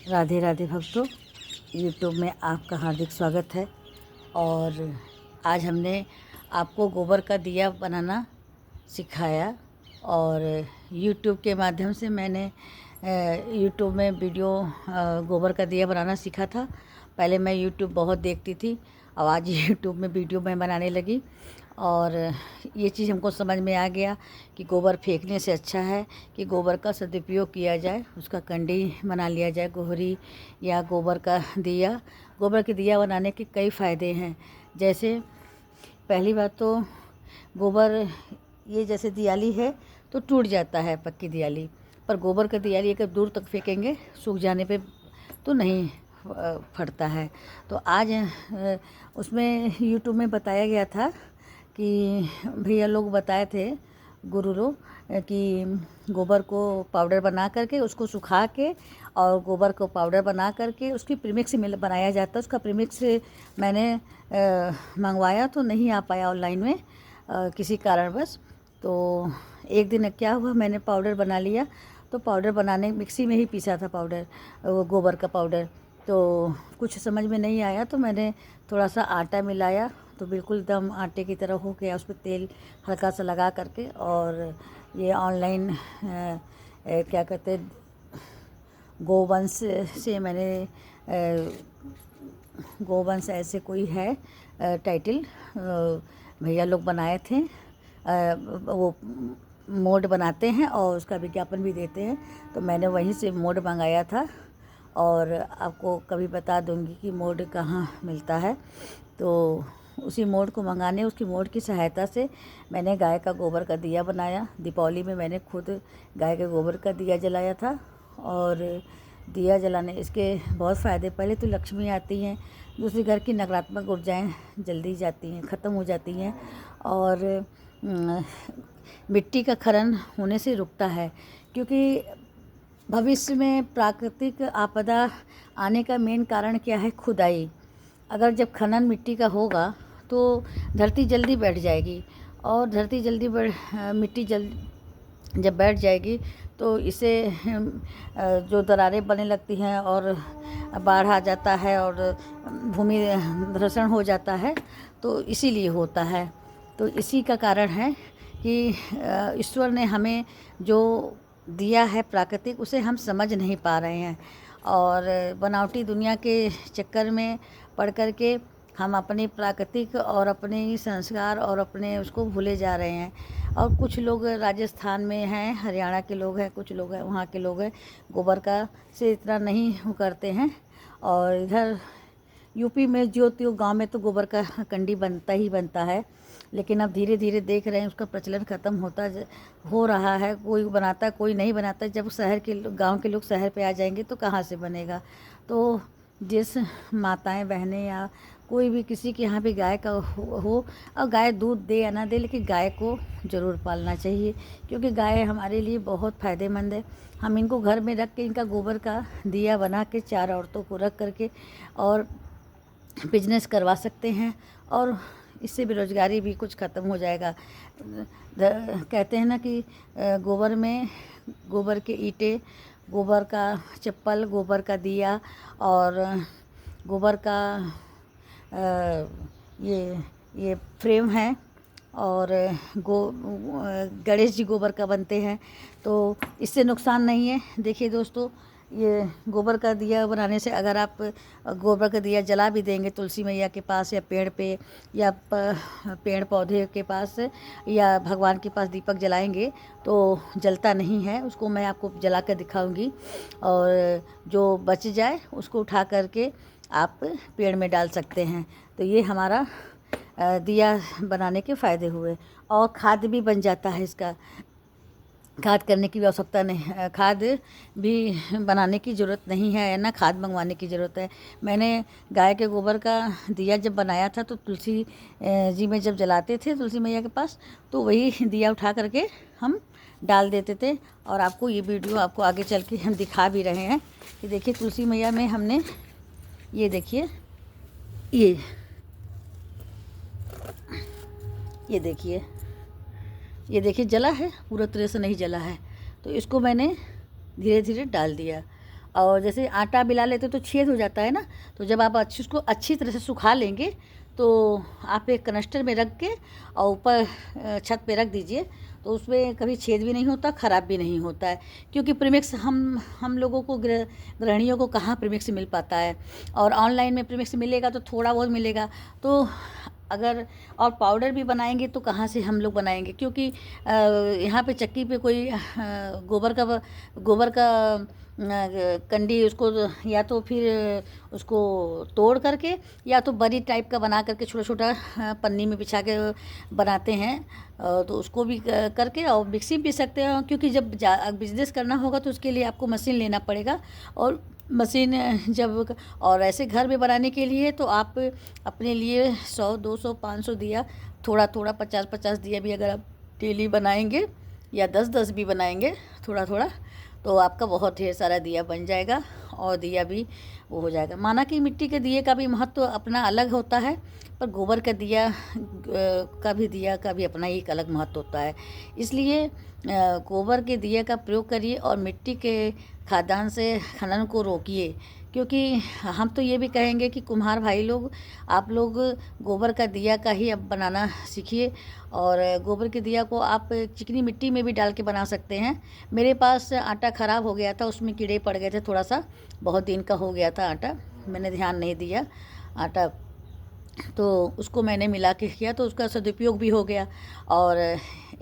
राधे राधे भक्तों, यूट्यूब में आपका हार्दिक स्वागत है। और आज हमने आपको गोबर का दिया बनाना सिखाया और यूट्यूब के माध्यम से मैंने यूट्यूब में वीडियो गोबर का दिया बनाना सीखा था। पहले मैं यूट्यूब बहुत देखती थी, अब आज यूट्यूब में वीडियो मैं बनाने लगी और ये चीज़ हमको समझ में आ गया कि गोबर फेंकने से अच्छा है कि गोबर का सदुपयोग किया जाए, उसका कंडी बना लिया जाए, गोहरी या गोबर का दिया। गोबर के दिया बनाने के कई फ़ायदे हैं। जैसे पहली बात तो गोबर, ये जैसे दियाली है तो टूट जाता है पक्की दियाली, पर गोबर का दियाली अगर दूर तक फेंकेंगे सूख जाने पे तो नहीं फटता है। तो आज उसमें यूट्यूब में बताया गया था कि भैया लोग बताए थे, गुरु लोग, कि गोबर को पाउडर बना करके उसको सुखा के और गोबर को पाउडर बना करके उसकी प्रीमिक्स मिल बनाया जाता है। उसका प्रीमिक्स मैंने मंगवाया तो नहीं आ पाया ऑनलाइन में किसी कारणवश। तो एक दिन क्या हुआ, मैंने पाउडर बना लिया। तो पाउडर बनाने मिक्सी में ही पीसा था पाउडर, वो गोबर का पाउडर। तो कुछ समझ में नहीं आया तो मैंने थोड़ा सा आटा मिलाया तो बिल्कुल एकदम आटे की तरह हो गया। उस पर तेल हल्का सा लगा करके, और ये ऑनलाइन क्या कहते, गोवंश से मैंने गोवंश ऐसे कोई है टाइटल, भैया लोग बनाए थे। वो मोड बनाते हैं और उसका विज्ञापन भी देते हैं, तो मैंने वहीं से मोड मंगाया था और आपको कभी बता दूंगी कि मोड कहाँ मिलता है। तो उसी मोड को मंगाने, उसकी मोड की सहायता से मैंने गाय का गोबर का दिया बनाया। दीपावली में मैंने खुद गाय के गोबर का दिया जलाया था। और दिया जलाने इसके बहुत फ़ायदे, पहले तो लक्ष्मी आती हैं, दूसरी घर की नकारात्मक ऊर्जाएं जल्दी जाती हैं, ख़त्म हो जाती हैं, और मिट्टी का खनन होने से रुकता है। क्योंकि भविष्य में प्राकृतिक आपदा आने का मेन कारण क्या है? खुदाई। अगर जब खनन मिट्टी का होगा तो धरती जल्दी बैठ जाएगी, और धरती जल्दी मिट्टी जब बैठ जाएगी तो इसे जो दरारें बनने लगती हैं और बाढ़ आ जाता है और भूमि धंसन हो जाता है, तो इसीलिए होता है। तो इसी का कारण है कि ईश्वर ने हमें जो दिया है प्राकृतिक, उसे हम समझ नहीं पा रहे हैं, और बनावटी दुनिया के चक्कर में पड़ कर के हम अपनी प्राकृतिक और अपने ही संस्कार और अपने उसको भूले जा रहे हैं। और कुछ लोग राजस्थान में हैं, हरियाणा के लोग हैं, कुछ लोग हैं वहाँ के लोग हैं, गोबर का से इतना नहीं वो करते हैं। और इधर यूपी में जो त्यों गांव में तो गोबर का कंडी बनता ही बनता है, लेकिन अब धीरे धीरे देख रहे हैं उसका प्रचलन ख़त्म हो रहा है। कोई बनाता, कोई नहीं बनाता। जब गांव के लोग शहर पे आ जाएंगे तो कहाँ से बनेगा? तो जिस माताएं बहनें या कोई भी किसी के यहाँ भी गाय का हो, और गाय दूध दे या ना दे, लेकिन गाय को ज़रूर पालना चाहिए, क्योंकि गाय हमारे लिए बहुत फ़ायदेमंद है। हम इनको घर में रख के, इनका गोबर का दिया बना के 4 औरतों को रख करके और बिजनेस करवा सकते हैं, और इससे बेरोज़गारी भी कुछ ख़त्म हो जाएगा। कहते हैं ना कि गोबर के ईंटें, गोबर का चप्पल, गोबर का दिया और गोबर का ये फ्रेम है, और गणेश जी गोबर का बनते हैं, तो इससे नुकसान नहीं है। देखिए दोस्तों, ये गोबर का दिया बनाने से अगर आप गोबर का दिया जला भी देंगे तुलसी मैया के पास या पेड़ पे या पेड़ पौधे के पास या भगवान के पास दीपक जलाएंगे तो जलता नहीं है। उसको मैं आपको जला कर दिखाऊंगी, और जो बच जाए उसको उठा करके आप पेड़ में डाल सकते हैं। तो ये हमारा दिया बनाने के फ़ायदे हुए। और खाद भी बन जाता है इसका, खाद करने की भी आवश्यकता नहीं, खाद भी बनाने की ज़रूरत नहीं है, ना खाद मंगवाने की ज़रूरत है। मैंने गाय के गोबर का दिया जब बनाया था तो तुलसी जी में जब जलाते थे तुलसी मैया के पास, तो वही दिया उठा करके हम डाल देते थे। और आपको ये वीडियो आपको आगे चल के हम दिखा भी रहे हैं कि देखिए तुलसी मैया में हमने, ये देखिए, ये देखिए, ये देखिए जला है, पूरा तरह से नहीं जला है। तो इसको मैंने धीरे धीरे डाल दिया, और जैसे आटा मिला लेते तो छेद हो जाता है ना, तो जब आप उसको अच्छी तरह से सुखा लेंगे तो आप एक कनस्टर में रख के और ऊपर छत पे रख दीजिए, तो उसमें कभी छेद भी नहीं होता, ख़राब भी नहीं होता है। क्योंकि प्रीमिक्स हम लोगों को गृहिणियों को कहाँ प्रीमिक्स मिल पाता है, और ऑनलाइन में प्रीमिक्स मिलेगा तो थोड़ा बहुत मिलेगा। तो अगर और पाउडर भी बनाएंगे तो कहाँ से हम लोग बनाएंगे, क्योंकि यहाँ पे चक्की पे कोई गोबर का कंडी उसको या तो फिर उसको तोड़ करके या तो बरी टाइप का बना करके छोटा छोटा पन्नी में बिछा के बनाते हैं, तो उसको भी करके और मिक्सी पी सकते हैं। क्योंकि जब बिजनेस करना होगा तो उसके लिए आपको मशीन लेना पड़ेगा, और मशीन जब और ऐसे घर में बनाने के लिए तो आप अपने लिए 100 200 500 दिया, थोड़ा थोड़ा 50 दिया भी अगर आप डेली बनाएंगे या 10 भी बनाएंगे थोड़ा थोड़ा, तो आपका बहुत ढेर सारा दिया बन जाएगा और दिया भी वो हो जाएगा। माना कि मिट्टी के दिए का भी महत्व अपना अलग होता है, पर गोबर का दिया का भी अपना ही एक अलग महत्व होता है। इसलिए गोबर के दिए का प्रयोग करिए और मिट्टी के खादान से खनन को रोकिए। क्योंकि हम तो ये भी कहेंगे कि कुम्हार भाई लोग, आप लोग गोबर का दिया का ही अब बनाना सीखिए, और गोबर के दिया को आप चिकनी मिट्टी में भी डाल के बना सकते हैं। मेरे पास आटा ख़राब हो गया था, उसमें कीड़े पड़ गए थे थोड़ा सा, बहुत दिन का हो गया था आटा, मैंने ध्यान नहीं दिया आटा, तो उसको मैंने मिला के किया तो उसका सदुपयोग भी हो गया। और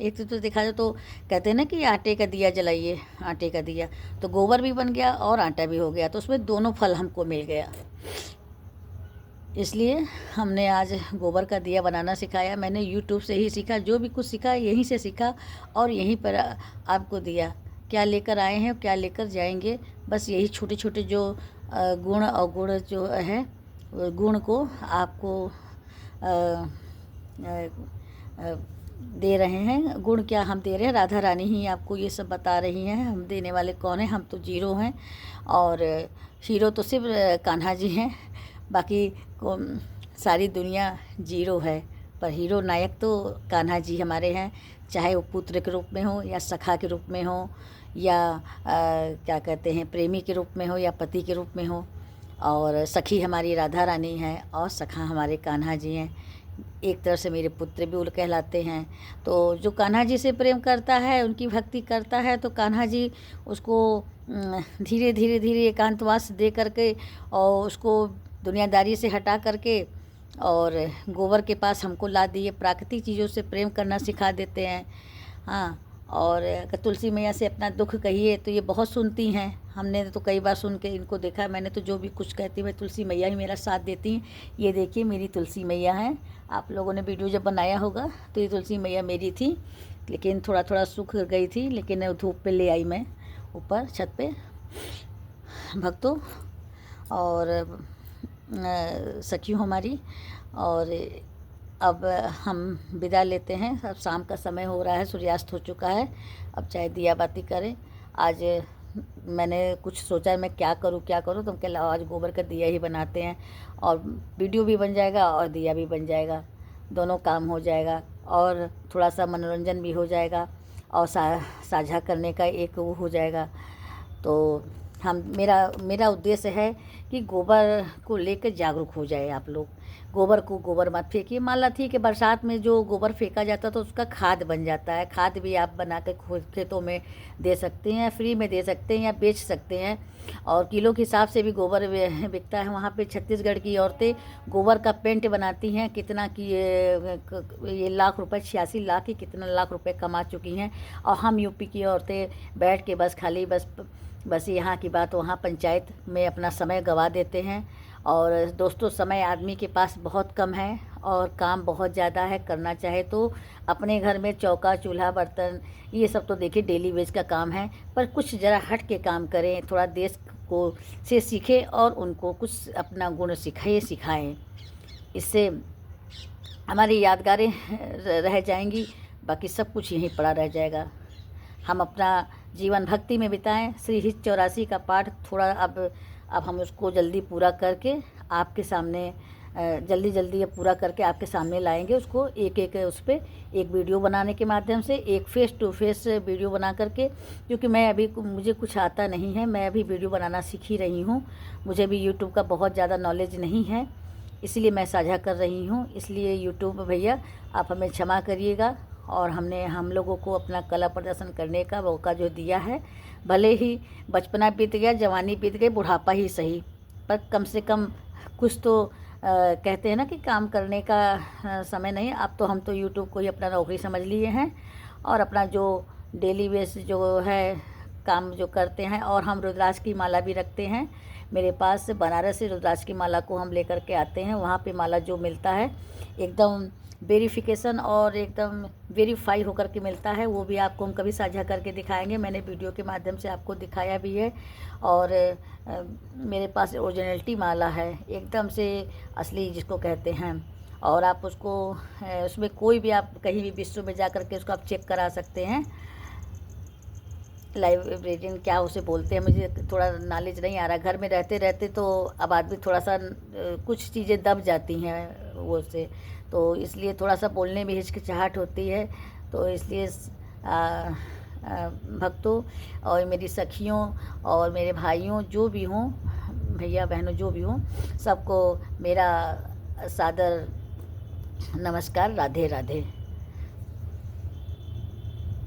एक तो देखा जाए तो कहते हैं ना कि आटे का दिया जलाइए, आटे का दिया, तो गोबर भी बन गया और आटा भी हो गया, तो उसमें दोनों फल हमको मिल गया। इसलिए हमने आज गोबर का दिया बनाना सिखाया। मैंने यूट्यूब से ही सीखा, जो भी कुछ सीखा यहीं से सीखा और यहीं पर आपको दिया। क्या लेकर आए हैं, क्या लेकर जाएंगे, बस यही छोटे छोटे जो गुण और गुण जो है, गुण को आपको दे रहे हैं। गुण क्या हम दे रहे हैं, राधा रानी ही आपको ये सब बता रही हैं। हम देने वाले कौन हैं, हम तो जीरो हैं, और हीरो तो सिर्फ कान्हा जी हैं, बाकी को सारी दुनिया जीरो है, पर हीरो नायक तो कान्हा जी हमारे हैं। चाहे वो पुत्र के रूप में हो या सखा के रूप में हो या क्या कहते हैं प्रेमी के रूप में हो या पति के रूप में हो, और सखी हमारी राधा रानी है और सखा हमारे कान्हा जी हैं। एक तरह से मेरे पुत्र भी उल कहलाते हैं। तो जो कान्हा जी से प्रेम करता है, उनकी भक्ति करता है, तो कान्हा जी उसको धीरे धीरे धीरे एकांतवास दे करके और उसको दुनियादारी से हटा करके और गोबर के पास हमको ला दिए। प्राकृतिक चीज़ों से प्रेम करना सिखा देते हैं। हाँ, और अगर तुलसी मैया से अपना दुख कहिए तो ये बहुत सुनती हैं। हमने तो कई बार सुन के इनको देखा है। मैंने तो जो भी कुछ कहती मैं तुलसी मैया ही मेरा साथ देती हैं। ये देखिए मेरी तुलसी मैया हैं। आप लोगों ने वीडियो जब बनाया होगा तो ये तुलसी मैया मेरी थी, लेकिन थोड़ा थोड़ा सूख गई थी, लेकिन धूप पे ले आई मैं ऊपर छत पे भक्तों और सखियों हमारी। और अब हम विदा लेते हैं। अब शाम का समय हो रहा है, सूर्यास्त हो चुका है। अब चाहे दिया बाती करें। आज मैंने कुछ सोचा मैं क्या करूं तो हम कह आज गोबर का दिया ही बनाते हैं, और वीडियो भी बन जाएगा और दिया भी बन जाएगा, दोनों काम हो जाएगा और थोड़ा सा मनोरंजन भी हो जाएगा और साझा करने का एक वो हो जाएगा। तो मेरा उद्देश्य है कि गोबर को लेकर जागरूक हो जाए आप लोग। गोबर को गोबर मत फेंकिए। मान ला थी कि बरसात में जो गोबर फेंका जाता तो उसका खाद बन जाता है। खाद भी आप बना के खेतों में दे सकते हैं, फ्री में दे सकते हैं या बेच सकते हैं, और किलो के हिसाब से भी गोबर बिकता है। वहाँ पे छत्तीसगढ़ की औरतें गोबर का पेंट बनाती हैं, कितना कि ये लाख रुपए 86 लाख की कितना लाख रुपए कमा चुकी हैं। और हम यूपी की औरतें बैठ के बस यहाँ की बात वहाँ पंचायत में अपना समय गंवा देते हैं। और दोस्तों समय आदमी के पास बहुत कम है और काम बहुत ज़्यादा है। करना चाहे तो अपने घर में चौका चूल्हा बर्तन ये सब तो देखिए डेली वेज का काम है, पर कुछ ज़रा हट के काम करें, थोड़ा देश को से सीखें और उनको कुछ अपना गुण सिखाएं। इससे हमारी यादगारें रह जाएंगी, बाकी सब कुछ यहीं पड़ा रह जाएगा। हम अपना जीवन भक्ति में बिताएं। श्री हित 84 का पाठ थोड़ा अब हम उसको जल्दी पूरा करके आपके सामने जल्दी जल्दी ये पूरा करके आपके सामने लाएंगे उसको, एक एक उस पर एक वीडियो बनाने के माध्यम से, एक फेस टू फेस वीडियो बना करके। क्योंकि मैं अभी मुझे कुछ आता नहीं है, मैं अभी वीडियो बनाना सीख ही रही हूँ, मुझे भी यूट्यूब का बहुत ज़्यादा नॉलेज नहीं है, इसलिए मैं साझा कर रही हूँ। इसलिए यूट्यूब भैया आप हमें क्षमा करिएगा, और हमने हम लोगों को अपना कला प्रदर्शन करने का मौका जो दिया है, भले ही बचपना बीत गया, जवानी बीत गई, बुढ़ापा ही सही, पर कम से कम कुछ तो कहते हैं ना कि काम करने का समय नहीं। अब तो हम तो यूट्यूब को ही अपना नौकरी समझ लिए हैं, और अपना जो डेली बेस जो है काम जो करते हैं। और हम रुद्राक्ष की माला भी रखते हैं, मेरे पास बनारस से रुद्राक्ष की माला को हम लेकर के आते हैं। वहाँ पे माला जो मिलता है एकदम वेरिफिकेशन और एकदम वेरीफाई होकर के मिलता है, वो भी आपको हम कभी साझा करके दिखाएंगे। मैंने वीडियो के माध्यम से आपको दिखाया भी है। और मेरे पास ओरिजिनलिटी माला है, एकदम से असली जिसको कहते हैं। और आप उसको उसमें कोई भी आप कहीं भी विश्व में जा कर के उसको आप चेक करा सकते हैं। लाइब्रेरियन क्या उसे बोलते हैं, मुझे थोड़ा नॉलेज नहीं आ रहा। घर में रहते रहते तो अब आदमी थोड़ा सा कुछ चीज़ें दब जाती हैं वो से, तो इसलिए थोड़ा सा बोलने में हिचकिचाहट होती है। तो इसलिए भक्तों और मेरी सखियों और मेरे भाइयों जो भी हों, भैया बहनों जो भी हों, सबको मेरा सादर नमस्कार, राधे राधे।